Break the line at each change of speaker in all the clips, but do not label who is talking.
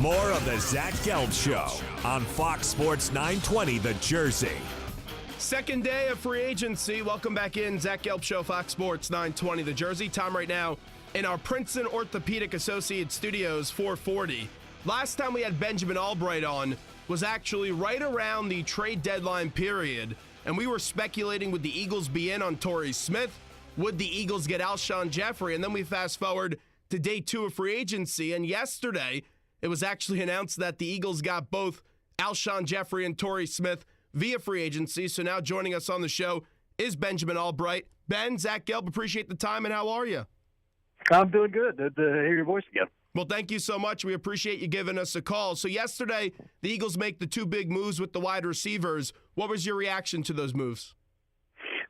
More of the Zach Gelb Show on Fox Sports 920 The Jersey.
Second day of free agency. Welcome back in. Zach Gelb Show, Fox Sports 920 The Jersey. Time right now in our Princeton Orthopedic Associates Studios, 440. Last time we had Benjamin Allbright on was actually right around the trade deadline period, and we were speculating, would the Eagles be in on Torrey Smith? Would the Eagles get Alshon Jeffrey? And then we fast forward to day 2 of free agency, and yesterday it was actually announced that the Eagles got both Alshon Jeffrey and Torrey Smith via free agency. So now joining us on the show is Benjamin Allbright. Ben, Zach Gelb, appreciate the time, and how are you?
I'm doing good. Good to hear your voice again.
Well, thank you so much. We appreciate you giving us a call. So yesterday, the Eagles make the 2 big moves with the wide receivers. What was your reaction to those moves?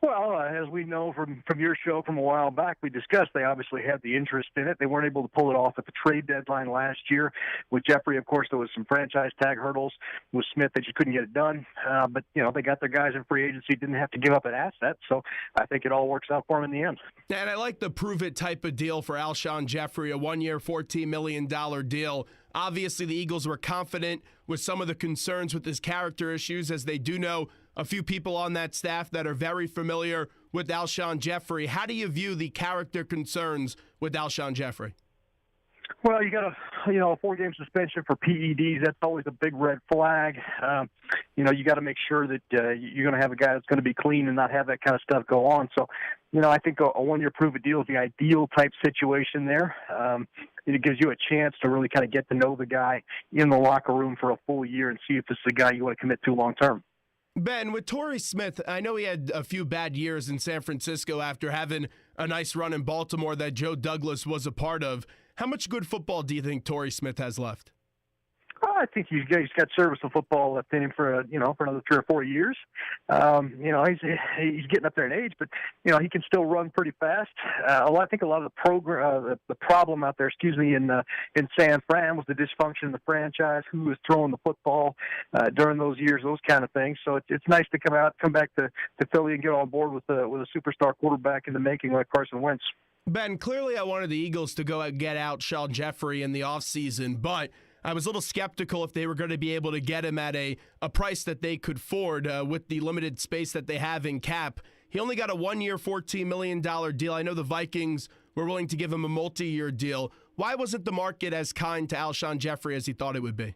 Well, as we know from your show from a while back, we discussed they obviously had the interest in it. They weren't able to pull it off at the trade deadline last year. With Jeffrey, of course, there was some franchise tag hurdles. With Smith, they just couldn't get it done. But, they got their guys in free agency, didn't have to give up an asset. So I think it all works out for them in the end.
And I like the prove-it type of deal for Alshon Jeffrey, a 1-year, $14 million deal. Obviously, the Eagles were confident with some of the concerns with his character issues, as they do know a few people on that staff that are very familiar with Alshon Jeffrey. How do you view the character concerns with Alshon Jeffrey?
Well, you got a 4-game suspension for PEDs. That's always a big red flag. You got to make sure that you're going to have a guy that's going to be clean and not have that kind of stuff go on. So, I think a 1-year prove-it deal is the ideal type situation there. It gives you a chance to really kind of get to know the guy in the locker room for a full year and see if this is a guy you want to commit to long term.
Ben, with Torrey Smith, I know he had a few bad years in San Francisco after having a nice run in Baltimore that Joe Douglas was a part of. How much good football do you think Torrey Smith has left?
I think he's got serviceable football left in him for another 3 or 4 years. He's getting up there in age, but he can still run pretty fast. I think a lot of the problem out there, in San Fran was the dysfunction in the franchise, who was throwing the football during those years, those kind of things. So it's nice to come back to Philly and get on board with a superstar quarterback in the making like Carson Wentz.
Ben, clearly I wanted the Eagles to go and get out Alshon Jeffrey in the offseason, but I was a little skeptical if they were going to be able to get him at a price that they could afford with the limited space that they have in cap. He only got a 1-year, $14 million deal. I know the Vikings were willing to give him a multi-year deal. Why wasn't the market as kind to Alshon Jeffrey as he thought it would be?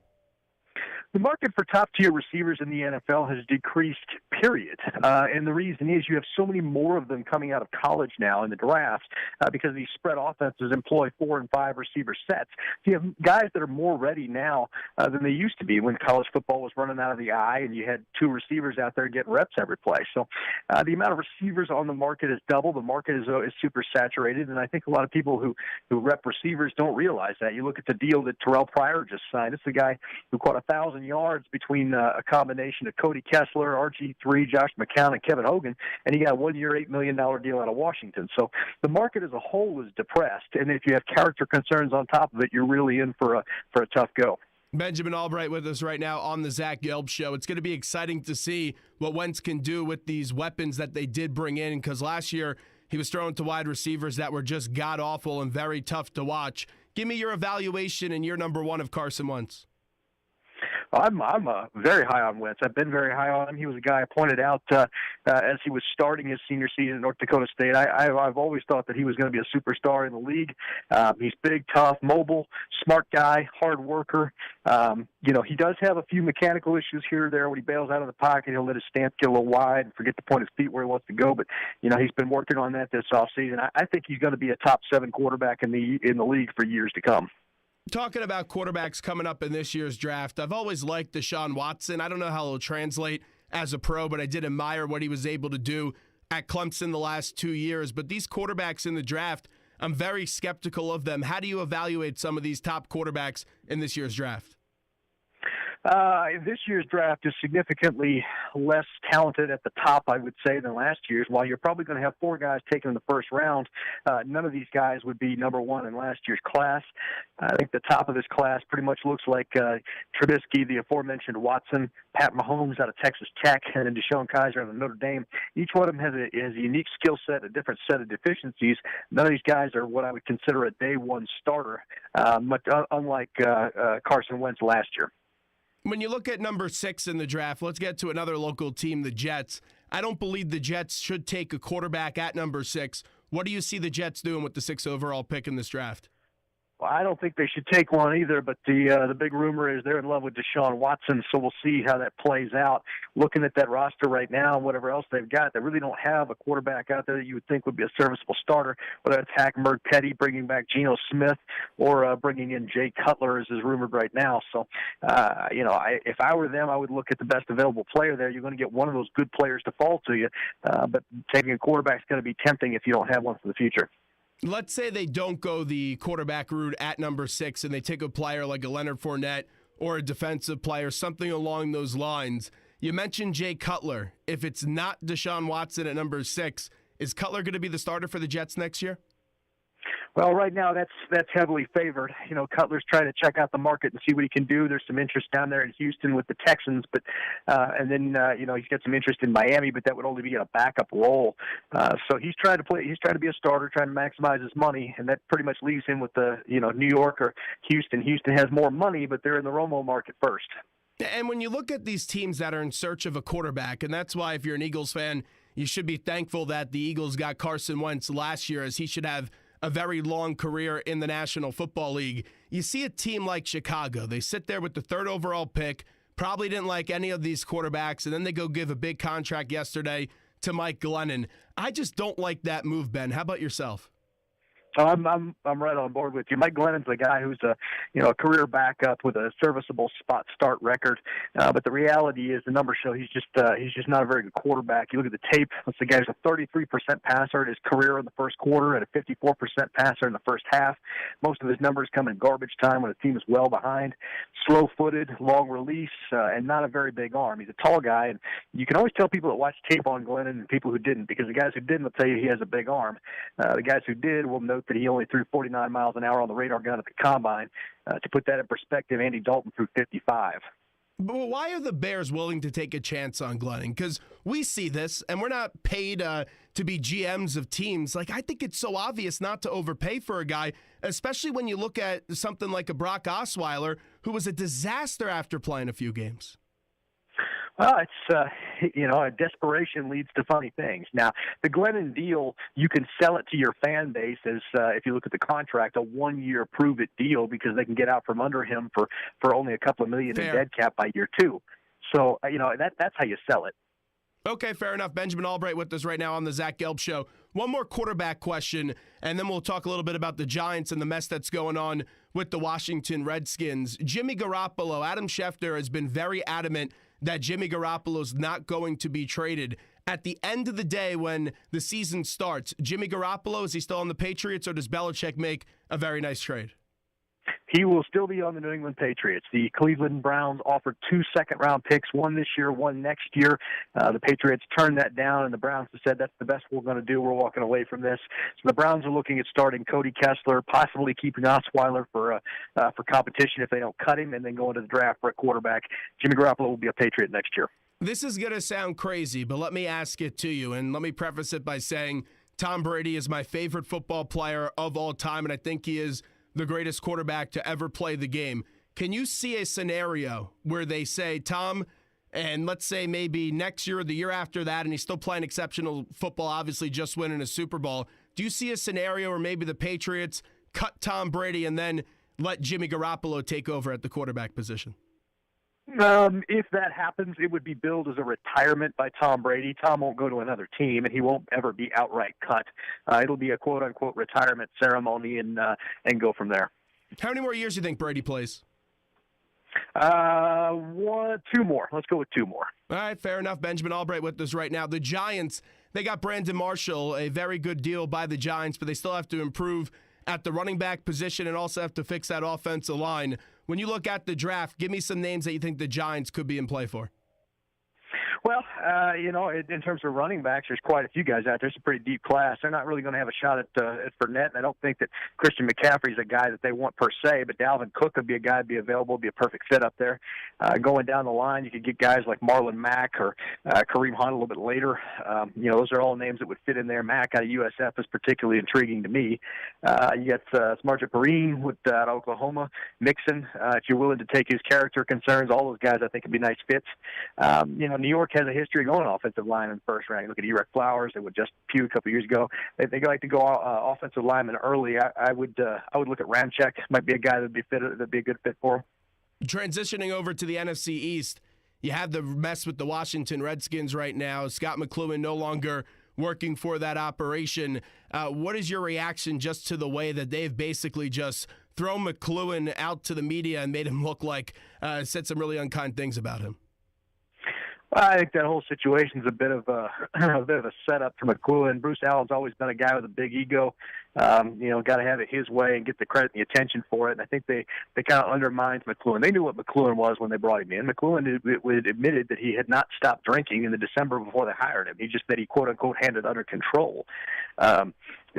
The market for top-tier receivers in the NFL has decreased, period. And the reason is you have so many more of them coming out of college now in the draft because these spread offenses employ 4 and 5 receiver sets. So you have guys that are more ready now than they used to be when college football was running out of the eye and you had 2 receivers out there getting reps every play. So the amount of receivers on the market is double. The market is super saturated, and I think a lot of people who rep receivers don't realize that. You look at the deal that Terrell Pryor just signed. It's a guy who caught 1,000 yards between a combination of Cody Kessler, RG3, Josh McCown, and Kevin Hogan, and he got a 1-year, $8 million deal out of Washington. So the market as a whole is depressed, and if you have character concerns on top of it, you're really in for a tough go.
Benjamin Allbright with us right now on the Zach Gelb Show. It's going to be exciting to see what Wentz can do with these weapons that they did bring in, because last year he was throwing to wide receivers that were just god-awful and very tough to watch. Give me your evaluation and your number 1 of Carson Wentz.
I'm very high on Wentz. I've been very high on him. He was a guy I pointed out as he was starting his senior season at North Dakota State. I've always thought that he was going to be a superstar in the league. He's big, tough, mobile, smart guy, hard worker. He does have a few mechanical issues here or there. When he bails out of the pocket, he'll let his stance get a little wide and forget to point his feet where he wants to go. But, he's been working on that this offseason. I think he's going to be a top 7 quarterback in the league for years to come.
Talking about quarterbacks coming up in this year's draft, I've always liked Deshaun Watson. I don't know how he'll translate as a pro, but I did admire what he was able to do at Clemson the last 2 years. But these quarterbacks in the draft, I'm very skeptical of them. How do you evaluate some of these top quarterbacks in this year's draft?
This year's draft is significantly less talented at the top, I would say, than last year's. While you're probably going to have 4 guys taken in the first round, none of these guys would be number 1 in last year's class. I think the top of this class pretty much looks like Trubisky, the aforementioned Watson, Pat Mahomes out of Texas Tech, and then Deshaun Kaiser out of Notre Dame. Each one of them has a unique skill set, a different set of deficiencies. None of these guys are what I would consider a day one starter, unlike Carson Wentz last year.
When you look at number 6 in the draft, let's get to another local team, the Jets. I don't believe the Jets should take a quarterback at number 6. What do you see the Jets doing with the 6th overall pick in this draft?
Well, I don't think they should take one either, but the big rumor is they're in love with Deshaun Watson, so we'll see how that plays out. Looking at that roster right now and whatever else they've got, they really don't have a quarterback out there that you would think would be a serviceable starter, whether it's Hackmerg Petty, bringing back Geno Smith, or bringing in Jay Cutler, as is rumored right now. So, if I were them, I would look at the best available player there. You're going to get one of those good players to fall to you, but taking a quarterback is going to be tempting if you don't have one for the future.
Let's say they don't go the quarterback route at number 6 and they take a player like a Leonard Fournette or a defensive player, something along those lines. You mentioned Jay Cutler. If it's not Deshaun Watson at number 6, is Cutler going to be the starter for the Jets next year?
Well, right now that's heavily favored. Cutler's trying to check out the market and see what he can do. There's some interest down there in Houston with the Texans, but and then he's got some interest in Miami, but that would only be in a backup role. So he's trying to be a starter, trying to maximize his money, and that pretty much leaves him with the New York or Houston. Houston has more money, but they're in the Romo market first.
And when you look at these teams that are in search of a quarterback, and that's why if you're an Eagles fan, you should be thankful that the Eagles got Carson Wentz last year, as he should have a very long career in the National Football League. You see a team like Chicago. They sit there with the 3rd overall pick, probably didn't like any of these quarterbacks, and then they go give a big contract yesterday to Mike Glennon. I just don't like that move, Ben. How about yourself?
I'm right on board with you. Mike Glennon's a guy who's a career backup with a serviceable spot start record, but the reality is the numbers show he's just not a very good quarterback. You look at the tape; the guy's a 33% passer in his career in the first quarter and a 54% passer in the first half. Most of his numbers come in garbage time when the team is well behind. Slow-footed, long release, and not a very big arm. He's a tall guy, and you can always tell people that watch tape on Glennon and people who didn't, because the guys who didn't will tell you he has a big arm. The guys who did will note that he only threw 49 miles an hour on the radar gun at the combine. To put that in perspective, Andy Dalton threw 55.
But why are the Bears willing to take a chance on Glennon? Because we see this, and we're not paid to be GMs of teams. I think it's so obvious not to overpay for a guy, especially when you look at something like a Brock Osweiler, who was a disaster after playing a few games.
Well, it's, desperation leads to funny things. Now, the Glennon deal, you can sell it to your fan base as, if you look at the contract, a 1-year prove-it deal, because they can get out from under him for only a couple of million in dead cap by year 2. So, that's how you sell it.
Okay, fair enough. Benjamin Allbright with us right now on the Zach Gelb Show. One more quarterback question, and then we'll talk a little bit about the Giants and the mess that's going on with the Washington Redskins. Jimmy Garoppolo, Adam Schefter has been very adamant that Jimmy Garoppolo's not going to be traded. At the end of the day, when the season starts, Jimmy Garoppolo, is he still on the Patriots, or does Belichick make a very nice trade?
He will still be on the New England Patriots. The Cleveland Browns offered 2 second-round picks, one this year, one next year. The Patriots turned that down, and the Browns have said that's the best we're going to do. We're walking away from this. So the Browns are looking at starting Cody Kessler, possibly keeping Osweiler for competition if they don't cut him, and then going to the draft for a quarterback. Jimmy Garoppolo will be a Patriot next year.
This is going to sound crazy, but let me ask it to you, and let me preface it by saying Tom Brady is my favorite football player of all time, and I think he is the greatest quarterback to ever play the game. Can you see a scenario where they say, Tom, and let's say maybe next year or the year after that, and he's still playing exceptional football, obviously just winning a Super Bowl, do you see a scenario where maybe the Patriots cut Tom Brady and then let Jimmy Garoppolo take over at the quarterback position?
If that happens, it would be billed as a retirement by Tom Brady. Tom won't go to another team, and he won't ever be outright cut. It'll be a quote-unquote retirement ceremony and go from there.
How many more years do you think Brady plays?
2 more. Let's go with 2 more.
All right, fair enough. Benjamin Allbright with us right now. The Giants, they got Brandon Marshall, a very good deal by the Giants, but they still have to improve at the running back position and also have to fix that offensive line. when you look at the draft, give me some names that you think the Giants could be in play for.
Well, in terms of running backs, there's quite a few guys out there. It's a pretty deep class. They're not really going to have a shot at Fournette, and I don't think that Christian McCaffrey's a guy that they want per se, but Dalvin Cook would be a guy that'd be available, be a perfect fit up there. Going down the line, you could get guys like Marlon Mack or Kareem Hunt a little bit later. Those are all names that would fit in there. Mack out of USF is particularly intriguing to me. You got Smarja Perine out of Oklahoma, Mixon. If you're willing to take his character concerns, all those guys I think would be nice fits. New York has a history of going offensive line in the first round. Look at Eric Flowers. They would just Pugh a couple years ago. They like to go offensive lineman early. I would look at Ramczyk. Might be a guy that'd be a good fit for him.
Transitioning over to the NFC East, you have the mess with the Washington Redskins right now. Scott McCloughan no longer working for that operation. What is your reaction just to the way that they've basically just thrown McCloughan out to the media and made him look like said some really unkind things about him?
I think that whole situation is a bit of a setup for McCloughan. Bruce Allen's always been a guy with a big ego. Got to have it his way and get the credit and the attention for it. And I think they kind of undermined McCloughan. They knew what McCloughan was when they brought him in. McCloughan admitted that he had not stopped drinking in the December before they hired him. He just that he quote unquote had it under control.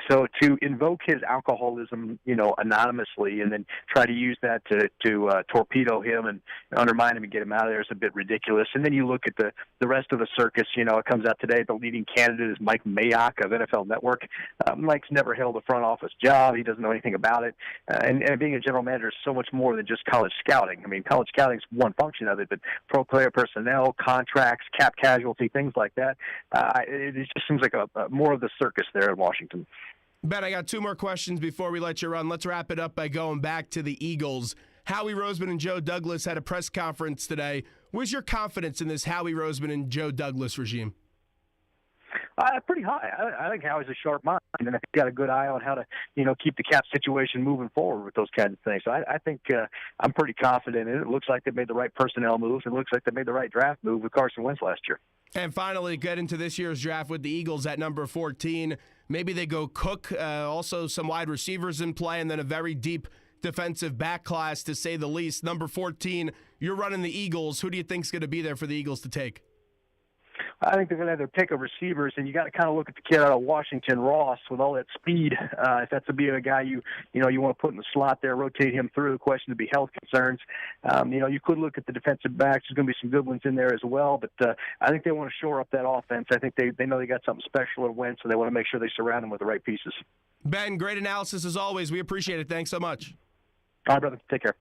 So to invoke his alcoholism, anonymously, and then try to use that to torpedo him and undermine him and get him out of there is a bit ridiculous. And then you look at the rest of the circus. It comes out today. The leading candidate is Mike Mayock of NFL Network. Mike's never held a front office job. He doesn't know anything about it. And being a general manager is so much more than just college scouting. I mean, college scouting is one function of it, but pro player personnel, contracts, cap casualty, things like that. It just seems like a more of the circus there in Washington.
Ben, I got two more questions before we let you run. Let's wrap it up by going back to the Eagles. Howie Roseman and Joe Douglas had a press conference today. Where's your confidence in this Howie Roseman and Joe Douglas regime?
Pretty high. I think Howie's a sharp mind, and I think he's got a good eye on how to, keep the cap situation moving forward with those kinds of things. So I think I'm pretty confident in it. It looks like they made the right personnel moves. It looks like they made the right draft move with Carson Wentz last year.
And finally, get into this year's draft with the Eagles at number 14. Maybe they go Cook, also some wide receivers in play, and then a very deep defensive back class, to say the least. Number 14, you're running the Eagles. Who do you think's going to be there for the Eagles to take?
I think they're going to have their pick of receivers, and you got to kind of look at the kid out of Washington, Ross, with all that speed. If that's to be a guy you want to put in the slot there, rotate him through. The question to be health concerns. You could look at the defensive backs. There's going to be some good ones in there as well, but I think they want to shore up that offense. I think they know they got something special at Wentz, so they want to make sure they surround him with the right pieces.
Ben, great analysis as always. We appreciate it. Thanks so much.
All right, brother. Take care.